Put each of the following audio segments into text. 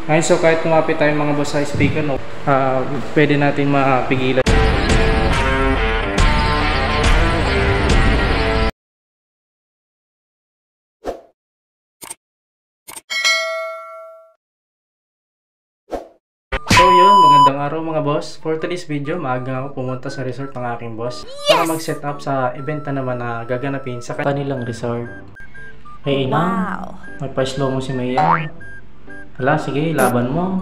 Ayun, so kahit lumapit tayo mga boss sa speaker, no, pwede natin mapigilan. So yun, magandang araw mga boss. For today's video, maaga ako pumunta sa resort ng aking boss para mag-set up sa event na naman na gaganapin sa kanilang resort. Hey Ina, may pa-slow mo si Maya. Hala, sige, laban mo.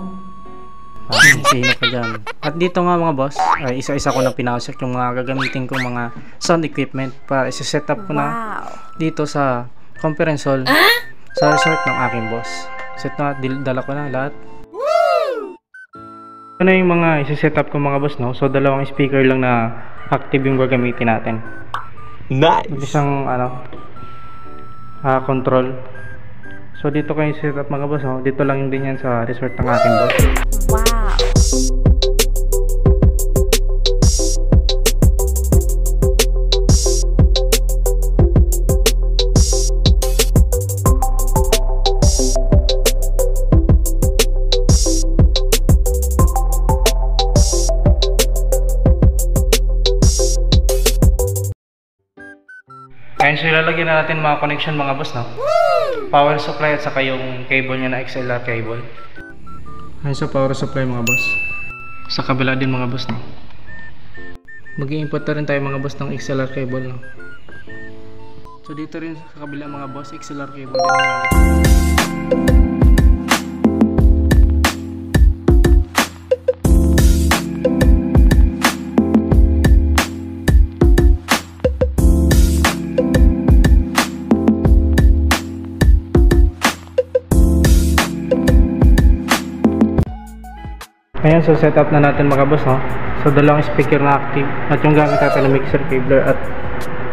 Sino ka dyan? At dito nga mga boss, ay isa-isa ko na pinasok yung mga gagamitin kong mga sound equipment para isa-set up ko na dito sa conference hall sa resort ng aking boss. Set na, dala ko na lahat. Ano yung mga isi-set up ko mga boss, no? So dalawang speaker lang na active yung gagamitin natin. Nice! Isang control. So dito ko yung set up mga boss, no? Dito lang yung din yan sa resort ng ating boss. Wow! Ayun, so ilalagyan na natin mga connection mga boss, no? Power supply at saka yung cable niya na XLR cable. Ayun, so power supply mga boss. Sa kabila din mga boss, no? Mag-i-input na rin tayo mga boss ng XLR cable, no? So dito rin sa kabila mga boss, XLR cable din ang gamit. Ayan, so set up na natin mga boss, no? So dalawang speaker na active at yung gamit natin na mixer cabler at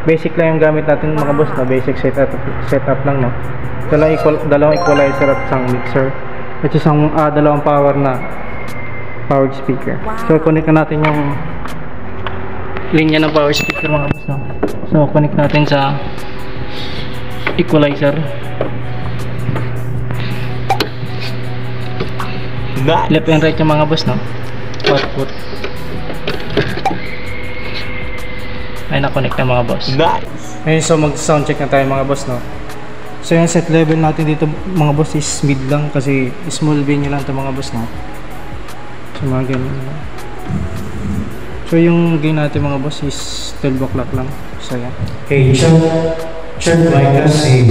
basic lang yung gamit natin mga boss, na basic setup lang, no? Dalawang equalizer at isang mixer at isang dalawang powered speaker. So connect na natin yung linya ng power speaker mga boss, no? So connect natin sa equalizer. Left and right yung mga boss, no? Output. Ay, na-connect na mga boss. Nice! Ayun, so mag-sound check na tayo mga boss, no? So yung set level natin dito mga boss is mid lang kasi small venue lang ito mga boss, no? So mga ganun. So yung gain natin mga boss is 12 o'clock lang. So yan. Okay, check minus A.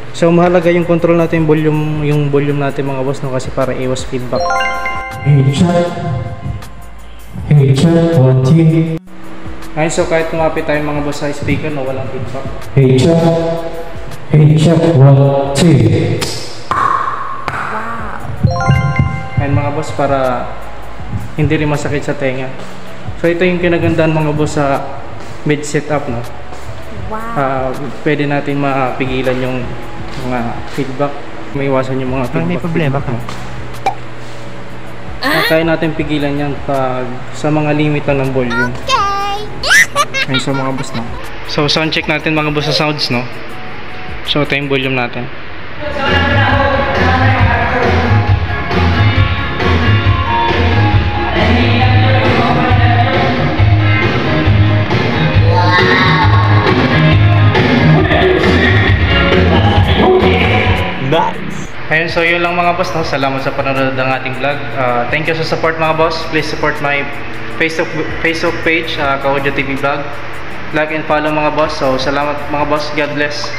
So mahalaga yung control natin yung volume natin mga boss, no, kasi para iwas feedback. Hey, check 1 2. Ayun, so kahit lumapit tayo mga boss sa speaker, no, walang feedback. Hey, check 1 2. Ayun mga boss, para hindi rin masakit sa tenga. So ito yung kinagandahan mga boss sa mid setup, no. Pwede natin mapigilan yung mga feedback, may iwasan yung mga feedback. May problema ka. Kaya natin pigilan yan pag sa mga limit lang ng volume. Ayun, so mga boss, no. So sound check natin mga boss sa sounds, no. So ito yung volume natin. Nice! Ayun, so yun lang mga boss, no? Salamat sa panonood ng ating vlog. Thank you sa support mga boss. Please support my Facebook page, Ka-Audio TV Vlog. Like and follow mga boss. So salamat mga boss. God bless.